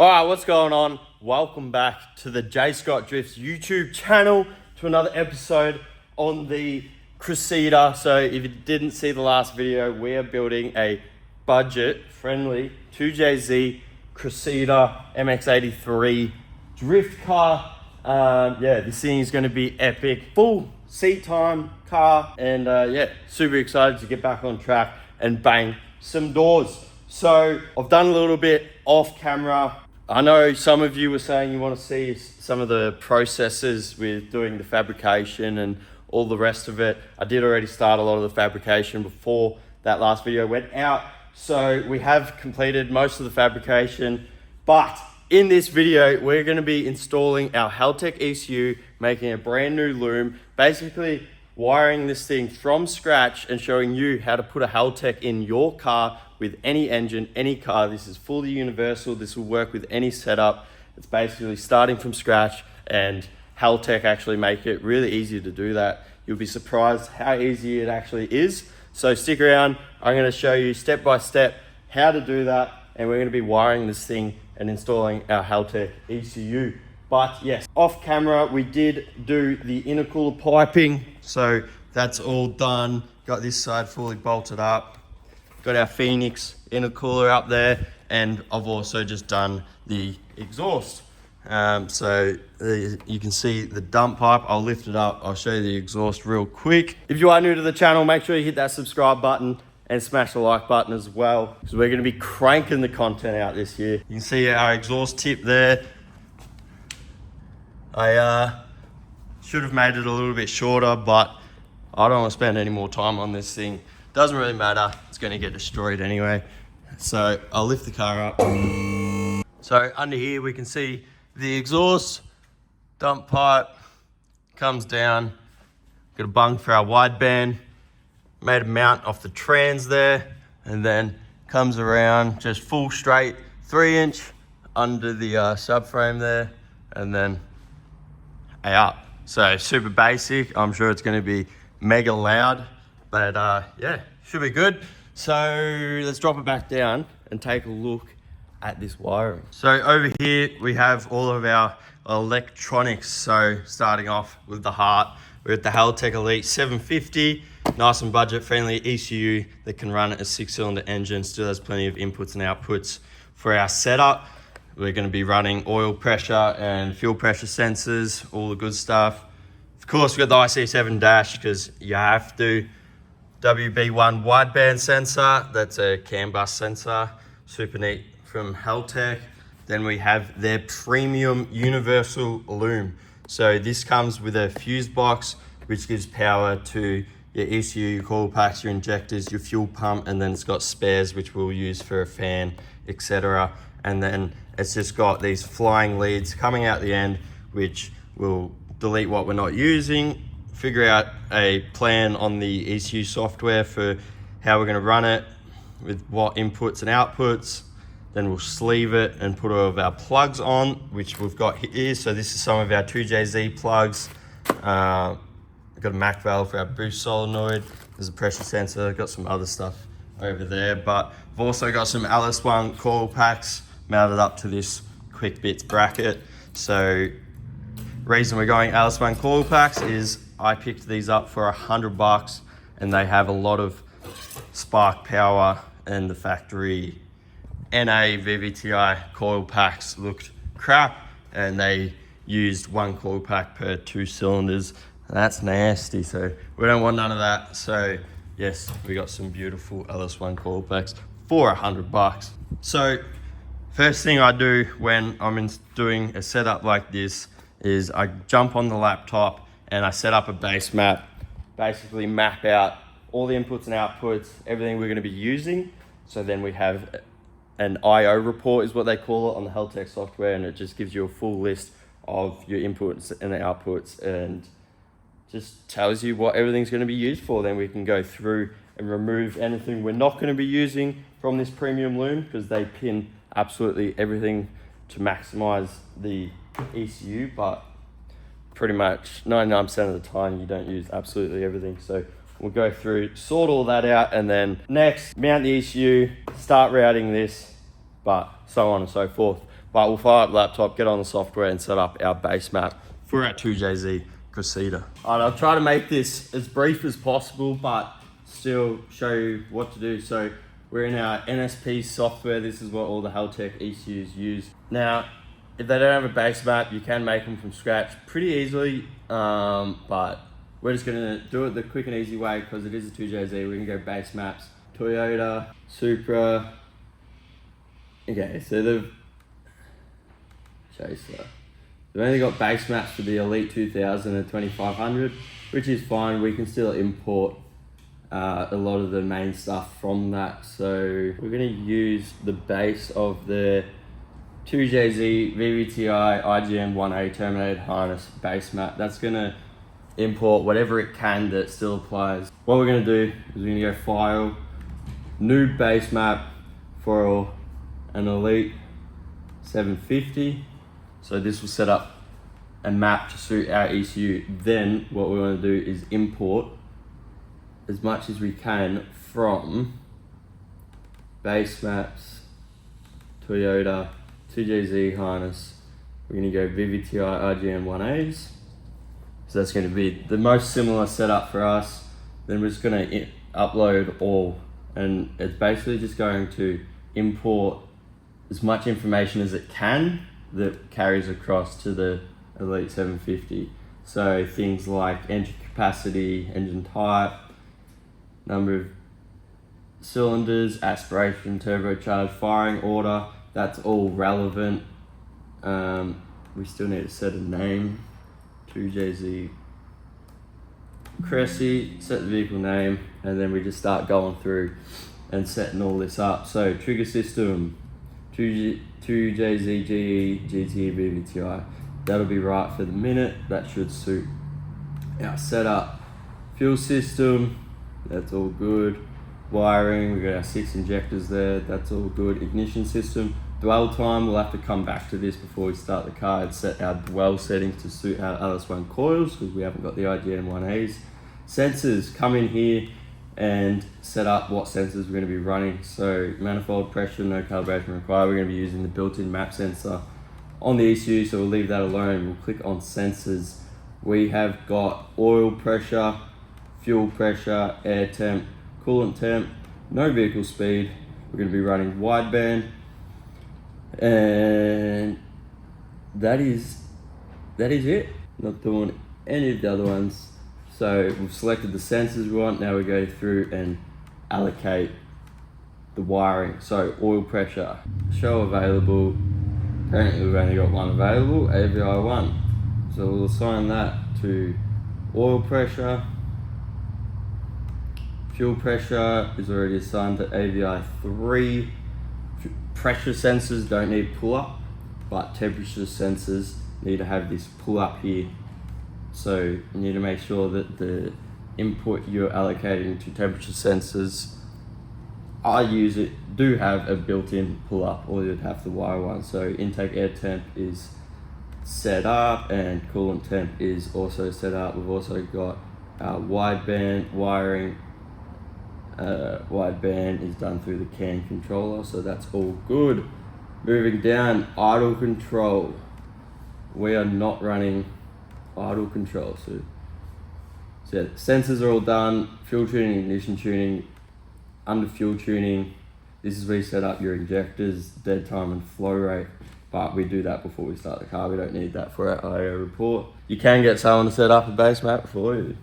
All right, what's going on? Welcome back to the J Scott Drifts YouTube channel to another episode on the Cressida. So if you didn't see the last video, we are building a budget-friendly 2jzge+ Cressida Mx83 drift car. Yeah, this thing is going to be epic. Full seat time car, and yeah, super excited to get back on track and bang some doors. So I've done a little bit off camera. I know some of you were saying you want to see some of the processes with doing the fabrication and all the rest of it. I did already start a lot of the fabrication before that last video went out. So we have completed most of the fabrication, but in this video, we're going to be installing our Haltech ECU, making a brand new loom, basically wiring this thing from scratch and showing you how to put a Haltech in your car with any engine, any car. This is fully universal. This will work with any setup. It's basically starting from scratch, and Haltech actually make it really easy to do that. You'll be surprised how easy it actually is. So stick around. I'm going to show you step by step how to do that, and we're going to be wiring this thing and installing our Haltech ECU. But yes, off camera, we did do the intercooler piping. So that's all done. Got this side fully bolted up. Got our Phoenix intercooler up there, and I've also just done the exhaust. You can see the dump pipe. I'll lift it up. I'll show you the exhaust real quick. If you are new to the channel, make sure you hit that subscribe button and smash the like button as well, because we're going to be cranking the content out this year. You can see our exhaust tip there. I should have made it a little bit shorter, but I don't want to spend any more time on this thing. Doesn't really matter, it's going to get destroyed anyway. So I'll lift the car up. So under here we can see the exhaust, dump pipe, comes down. Got a bung for our wideband, made a mount off the trans there, and then comes around just full straight 3-inch under the subframe there, and then out. So super basic. I'm sure it's going to be mega loud, but yeah, should be good. So let's drop it back down and take a look at this wiring. So over here we have all of our electronics. So starting off with the heart, we're at the Haltech Elite 750, nice and budget friendly ECU that can run a 6-cylinder engine, still has plenty of inputs and outputs for our setup. We're going to be running oil pressure and fuel pressure sensors, all the good stuff. Of course, we've got the IC7 dash because you have to. WB1 wideband sensor, that's a CAN bus sensor, super neat from Haltech. Then we have their premium universal loom. So this comes with a fuse box, which gives power to your ECU, your coil packs, your injectors, your fuel pump, and then it's got spares, which we'll use for a fan, etc. And then it's just got these flying leads coming out the end, which will delete what we're not using, figure out a plan on the ECU software for how we're going to run it with what inputs and outputs. Then we'll sleeve it and put all of our plugs on, which we've got here. So this is some of our 2jzge plugs. We've got a Mac valve for our boost solenoid. There's a pressure sensor. Got some other stuff over there, but I've also got some LS1 coil packs mounted up to this quick bits bracket. So reason we're going LS1 coil packs is I picked these up for $100, and they have a lot of spark power, and the factory NA VVTi coil packs looked crap, and they used one coil pack per 2 cylinders. That's nasty, so we don't want none of that. So yes, we got some beautiful LS1 coil packs for $100. So first thing I do when I'm doing a setup like this is I jump on the laptop and I set up a base map, basically map out all the inputs and outputs, everything we're going to be using. So then we have an IO report is what they call it on the Haltech software, and it just gives you a full list of your inputs and outputs and just tells you what everything's going to be used for. Then we can go through and remove anything we're not going to be using from this premium loom, because they pin absolutely everything to maximize the ECU, but pretty much 99% of the time you don't use absolutely everything. So we'll go through, sort all that out, and then next mount the ECU, start routing this, but so on and so forth. But we'll fire up the laptop, get on the software and set up our base map for our 2jzge+t Cressida. Alright, I'll try to make this as brief as possible, but still show you what to do. So we're in our NSP software. This is what all the Haltech ECUs use. Now, if they don't have a base map, you can make them from scratch pretty easily, but we're just gonna do it the quick and easy way because it is a 2jzge. We're gonna go base maps, Toyota, Supra. Okay, so they've only got base maps for the Elite 2000 and 2500, which is fine. We can still import a lot of the main stuff from that. So we're going to use the base of the 2jzge VVTi IGN1A terminated harness base map. That's going to import whatever it can that still applies. What we're going to do is we're going to go File, New Base Map for an Elite 750. So this will set up a map to suit our ECU. Then what we want to do is import as much as we can from base maps, Toyota, 2jzge harness. We're going to go VVTi RGN1As. So that's going to be the most similar setup for us. Then we're just going to upload all, and it's basically just going to import as much information as it can that carries across to the Elite 750. So things like engine capacity, engine type, number of cylinders, aspiration, turbocharged, firing order, that's all relevant. We still need to set a name, 2jzge Cressida, set the vehicle name, and then we just start going through and setting all this up. So trigger system, 2jzge GT VVTi. That'll be right for the minute. That should suit our setup. Fuel system, that's all good. Wiring, we got our 6 injectors there. That's all good. Ignition system. Dwell time, we'll have to come back to this before we start the car and set our dwell settings to suit our LS1 coils because we haven't got the IGN1As. Sensors, come in here and set up what sensors we're going to be running. So manifold pressure, no calibration required. We're going to be using the built-in map sensor on the ECU, so we'll leave that alone. We'll click on sensors. We have got oil pressure, fuel pressure, air temp, coolant temp, no vehicle speed. We're going to be running wideband, and that is it. Not doing any of the other ones. So we've selected the sensors we want. Now we go through and allocate the wiring. So oil pressure, show available. Apparently we've only got one available, AVI1. So we'll assign that to oil pressure. Fuel pressure is already assigned to AVI3. Pressure sensors don't need pull up, but temperature sensors need to have this pull up here. So you need to make sure that the input you're allocating to temperature sensors do have a built-in pull up, or you'd have to wire one. So intake air temp is set up and coolant temp is also set up. We've also got our wideband wiring. Wideband is done through the CAN controller, so that's all good. Moving down, idle control. We are not running idle control. So yeah, sensors are all done. Fuel tuning, ignition tuning, under fuel tuning. This is where you set up your injectors, dead time and flow rate. But we do that before we start the car. We don't need that for our IO report. You can get someone to set up a base map for you.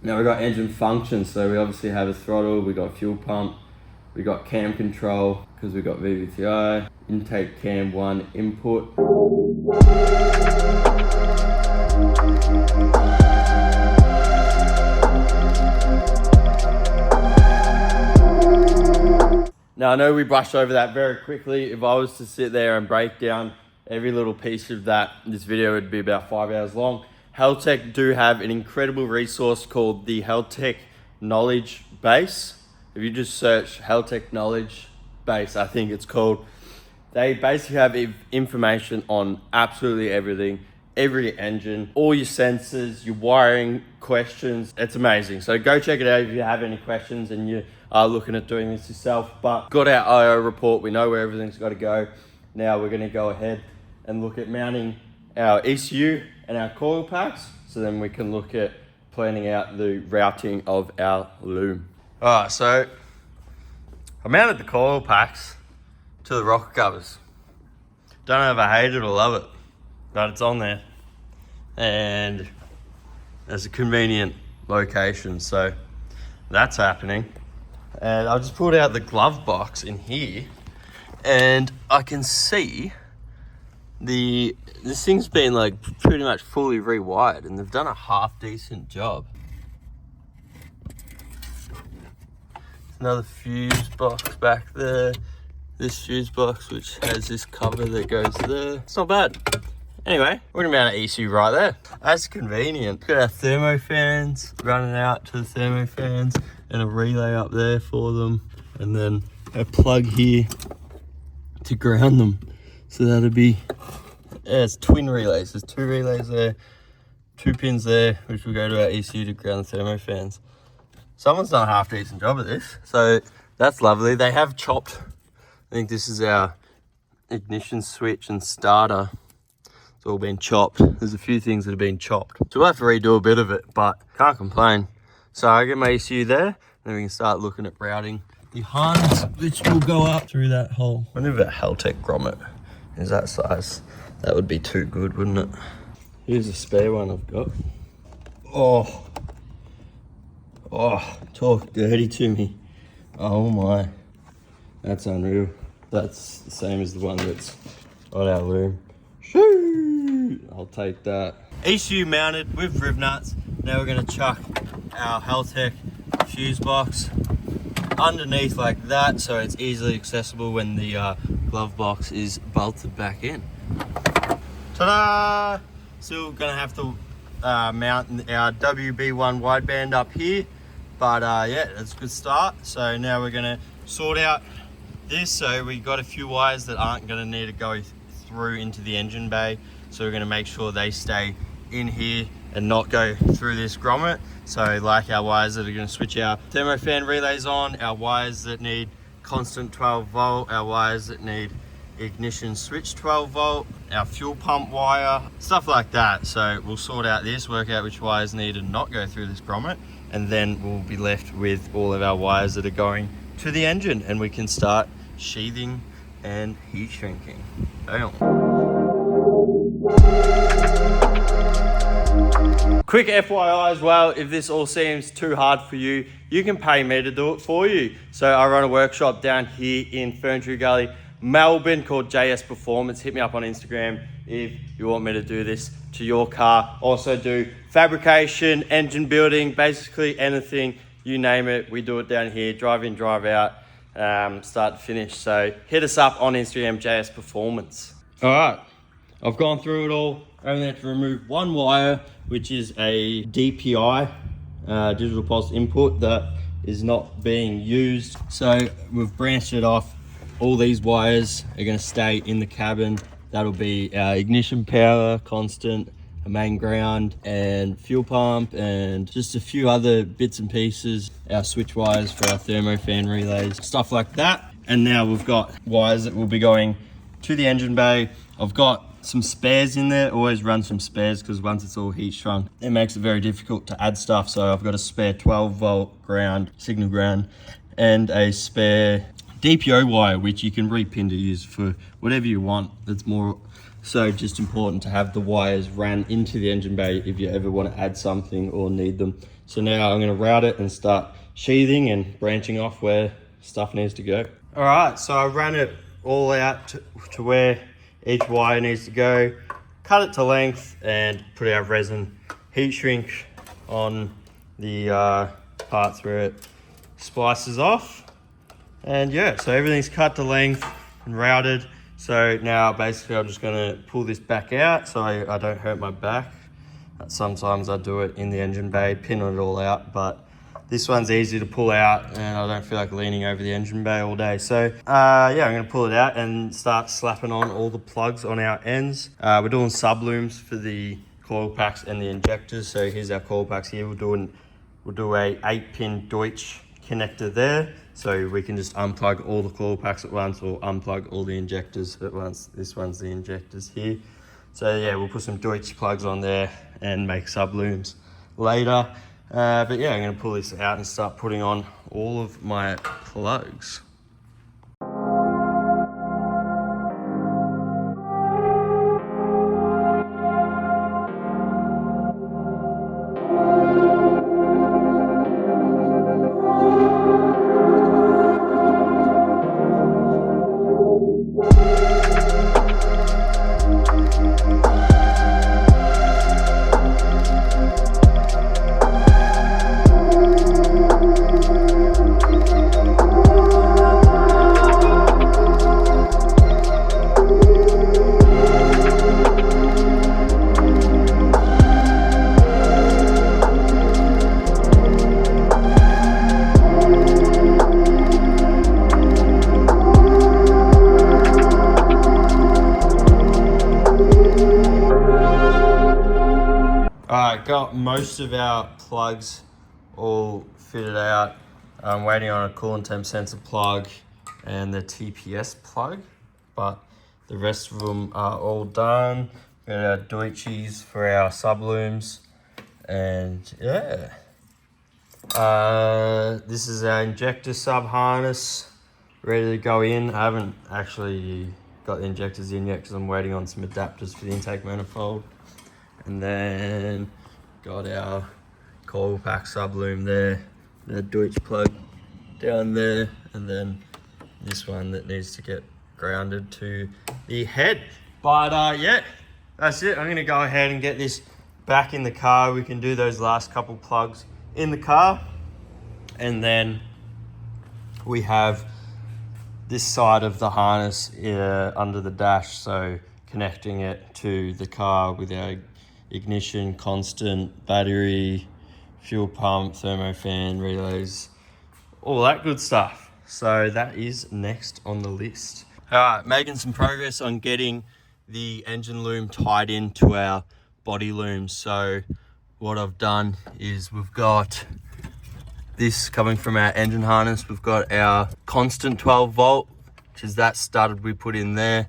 Now we've got engine functions, so we obviously have a throttle, we got fuel pump, we got cam control, because we got VVTi, intake cam 1 input. Now I know we brushed over that very quickly. If I was to sit there and break down every little piece of that, this video would be about 5 hours long. Haltech do have an incredible resource called the Haltech Knowledge Base. If you just search Haltech Knowledge Base, I think it's called, they basically have information on absolutely everything, every engine, all your sensors, your wiring questions. It's amazing. So go check it out if you have any questions and you are looking at doing this yourself. But got our IO report, we know where everything's got to go. Now we're gonna go ahead and look at mounting our ECU and our coil packs, so then we can look at planning out the routing of our loom. Alright, so I mounted the coil packs to the rocker covers. Don't know if I hate it or love it, but it's on there. And there's a convenient location, so that's happening. And I just pulled out the glove box in here, and I can see this thing's been like pretty much fully rewired, and they've done a half decent job. Another fuse box back there. This fuse box, which has this cover that goes there. It's not bad. Anyway, we're gonna mount an ECU right there. That's convenient. Got our thermo fans running out to the thermo fans, and a relay up there for them, and then a plug here to ground them. So that'll be, yeah, it's twin relays. There's 2 relays there, 2 pins there, which will go to our ECU to ground the thermo fans. Someone's done a half decent job of this, so that's lovely. They have chopped, I think this is our ignition switch and starter. It's all been chopped. There's a few things that have been chopped. So we'll have to redo a bit of it, but can't complain. So I get my ECU there, then we can start looking at routing the harness, which will go up through that hole. I wonder if a Haltech grommet is that size. That would be too good, wouldn't it? Here's a spare one I've got. Oh, talk dirty to me. Oh my, that's unreal. That's the same as the one that's on our loom. Shoo! I'll take that. ECU mounted with riv nuts. Now we're gonna chuck our Haltech fuse box underneath like that, so it's easily accessible when the glove box is bolted back in. Ta-da! Still gonna have to mount our WB1 wideband up here, but yeah, that's a good start. So now we're gonna sort out this. So we got a few wires that aren't gonna need to go through into the engine bay, so we're gonna make sure they stay in here and not go through this grommet. So like our wires that are going to switch our thermofan relays on, our wires that need constant 12 volt, our wires that need ignition switch 12 volt, our fuel pump wire, stuff like that. So we'll sort out this, work out which wires need to not go through this grommet, and then we'll be left with all of our wires that are going to the engine, and we can start sheathing and heat shrinking. Damn. Quick FYI as well, if this all seems too hard for you, you can pay me to do it for you. So I run a workshop down here in Ferntree Gully, Melbourne, called JS Performance. Hit me up on Instagram if you want me to do this to your car. Also do fabrication, engine building, basically anything, you name it, we do it down here, drive in, drive out, start to finish. So hit us up on Instagram, JS Performance. All right, I've gone through it all. I only have to remove one wire, which is a DPI, digital pulse input, that is not being used. So we've branched it off. All these wires are going to stay in the cabin. That'll be our ignition power, constant, a main ground, and fuel pump, and just a few other bits and pieces. Our switch wires for our thermofan relays, stuff like that. And now we've got wires that will be going to the engine bay. I've got some spares in there. Always run some spares, because once it's all heat shrunk, it makes it very difficult to add stuff. So I've got a spare 12 volt ground, signal ground, and a spare DPO wire, which you can repin to use for whatever you want. It's more so just important to have the wires ran into the engine bay if you ever want to add something or need them. So now I'm going to route it and start sheathing and branching off where stuff needs to go. All right, so I ran it all out to where each wire needs to go, cut it to length, and put our resin heat shrink on the parts where it splices off. And yeah, so everything's cut to length and routed. So now basically I'm just gonna pull this back out so I don't hurt my back. Sometimes I do it in the engine bay, pin it all out, but this one's easy to pull out and I don't feel like leaning over the engine bay all day. So yeah, I'm gonna pull it out and start slapping on all the plugs on our ends. We're doing sublooms for the coil packs and the injectors. So here's our coil packs here. We'll do a 8-pin Deutsch connector there. so we can just unplug all the coil packs at once or unplug all the injectors at once. This one's the injectors here. So yeah, we'll put some Deutsch plugs on there and make sublooms later. But yeah, I'm going to pull this out and start putting on all of my plugs. Alright, got most of our plugs all fitted out. I'm waiting on a coolant temp sensor plug and the TPS plug, but the rest of them are all done. Got our Deutschies for our sublooms, and yeah. This is our injector sub harness, ready to go in. I haven't actually got the injectors in yet because I'm waiting on some adapters for the intake manifold. And then got our coil pack subloom there, the Deutsch plug down there, and then this one that needs to get grounded to the head. But yeah, that's it. I'm gonna go ahead and get this back in the car. We can do those last couple plugs in the car, and then we have this side of the harness under the dash, so connecting it to the car with our ignition, constant, battery, fuel pump, thermofan, relays, all that good stuff. So that is next on the list. All right, making some progress on getting the engine loom tied into our body loom. So what I've done is we've got this coming from our engine harness. We've got our constant 12 volt, which is that studded we put in there.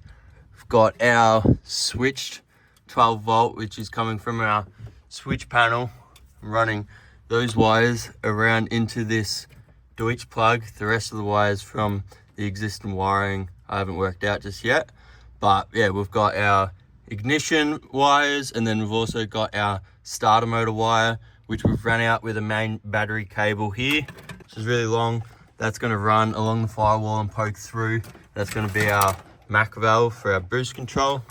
We've got our switched 12 volt, which is coming from our switch panel. I'm running those wires around into this Deutsch plug. The rest of the wires from the existing wiring I haven't worked out just yet. But yeah, we've got our ignition wires, and then we've also got our starter motor wire, which we've run out with a main battery cable here, which is really long. That's going to run along the firewall and poke through. That's going to be our Mac valve for our boost control.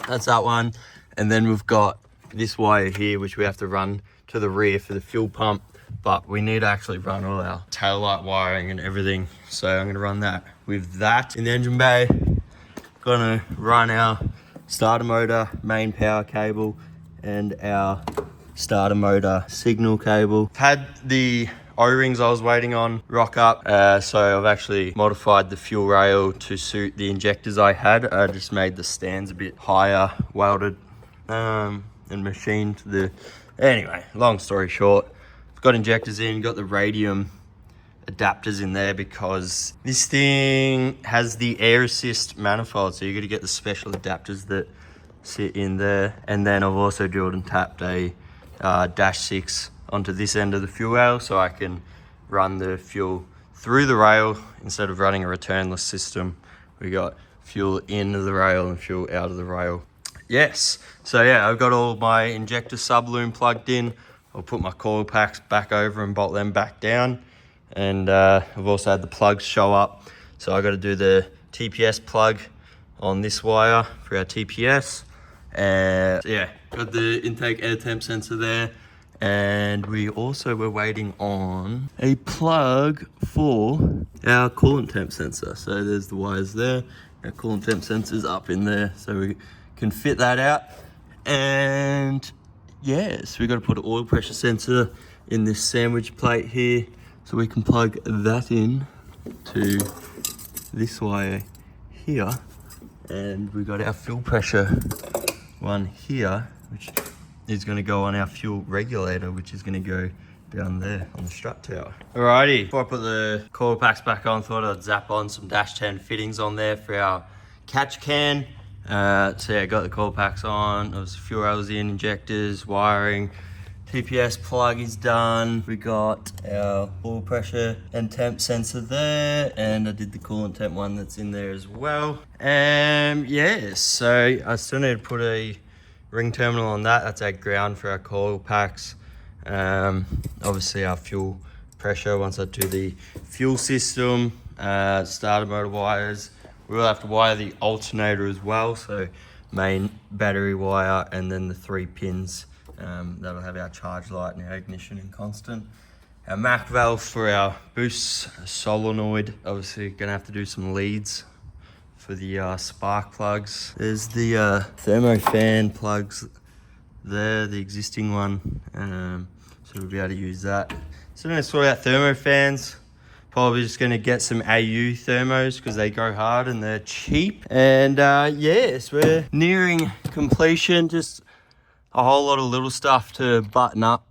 That's that one. And then we've got this wire here, which we have to run to the rear for the fuel pump, but we need to actually run all our taillight wiring and everything. So I'm going to run that with that in the engine bay. Going to run our starter motor main power cable and our starter motor signal cable. Had the O-rings I was waiting on rock up, so I've actually modified the fuel rail to suit the injectors I had. I just made the stands a bit higher, welded and machined the... Anyway, long story short, I've got injectors in, got the radium adapters in there because this thing has the air assist manifold, so you got to get the special adapters that sit in there. And then I've also drilled and tapped a dash 6 onto this end of the fuel rail, so I can run the fuel through the rail instead of running a returnless system. We got fuel into the rail and fuel out of the rail. Yes, so yeah, I've got all my injector subloom plugged in. I'll put my coil packs back over and bolt them back down. And I've also had the plugs show up. So I got to do the TPS plug on this wire for our TPS. And yeah, got the intake air temp sensor there. And we also were waiting on a plug for our coolant temp sensor. So there's the wires there. Our coolant temp sensor's up in there, so we can fit that out. And yes, we got to put an oil pressure sensor in this sandwich plate here, so we can plug that in to this wire here. And we got our fuel pressure one here, which is going to go on our fuel regulator, which is going to go down there on the strut tower. Alrighty, before I put the coil packs back on, thought I'd zap on some dash 10 fittings on there for our catch can. So yeah, got the coil packs on. There was fuel rails in, injectors, wiring. TPS plug is done. We got our oil pressure and temp sensor there, and I did the coolant temp one that's in there as well. Yeah, so I still need to put a ring terminal on that. That's our ground for our coil packs. Obviously our fuel pressure, once I do the fuel system, starter motor wires, we'll have to wire the alternator as well, so main battery wire and then the 3 pins. That'll have our charge light and our ignition in constant. Our Mac valve for our boost solenoid. Obviously gonna have to do some leads for the spark plugs. There's the thermo fan plugs there, the existing one. So we'll be able to use that. So I'm gonna sort out thermo fans. Probably just gonna get some AU thermos because they go hard and they're cheap. And yes, we're nearing completion. Just a whole lot of little stuff to button up.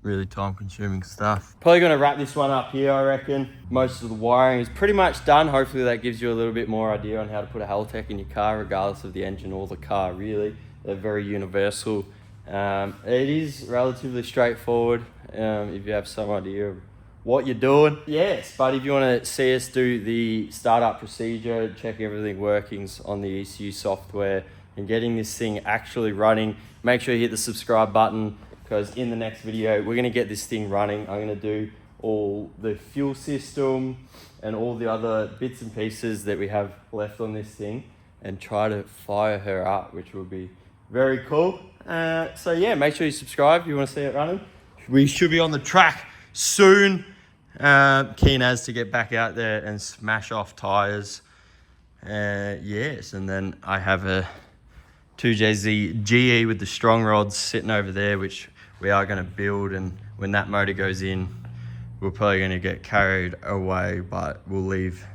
Really time consuming stuff. Probably gonna wrap this one up here, I reckon. Most of the wiring is pretty much done. Hopefully that gives you a little bit more idea on how to put a Haltech in your car, regardless of the engine or the car, really. They're very universal. It is relatively straightforward if you have some idea of what you're doing. Yes, but if you want to see us do the startup procedure, check everything workings on the ECU software and getting this thing actually running, make sure you hit the subscribe button, because in the next video we're going to get this thing running. I'm going to do all the fuel system and all the other bits and pieces that we have left on this thing and try to fire her up, which will be very cool. So yeah, make sure you subscribe if you want to see it running. We should be on the track soon. Keen as to get back out there and smash off tires. Yes, and then I have a 2jzge+ with the strong rods sitting over there, which we are going to build, and when that motor goes in, we're probably going to get carried away, but we'll leave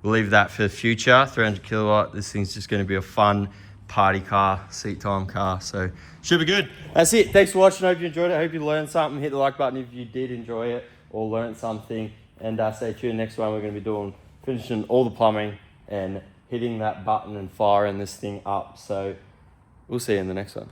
that for the future. 300 kilowatt, this thing's just going to be a fun party car, seat time car, so should be good. That's it. Thanks for watching. I hope you enjoyed it. I hope you learned something. Hit the like button if you did enjoy it or learned something, and stay tuned. Next one we're going to be finishing all the plumbing and hitting that button and firing this thing up. So we'll see you in the next one.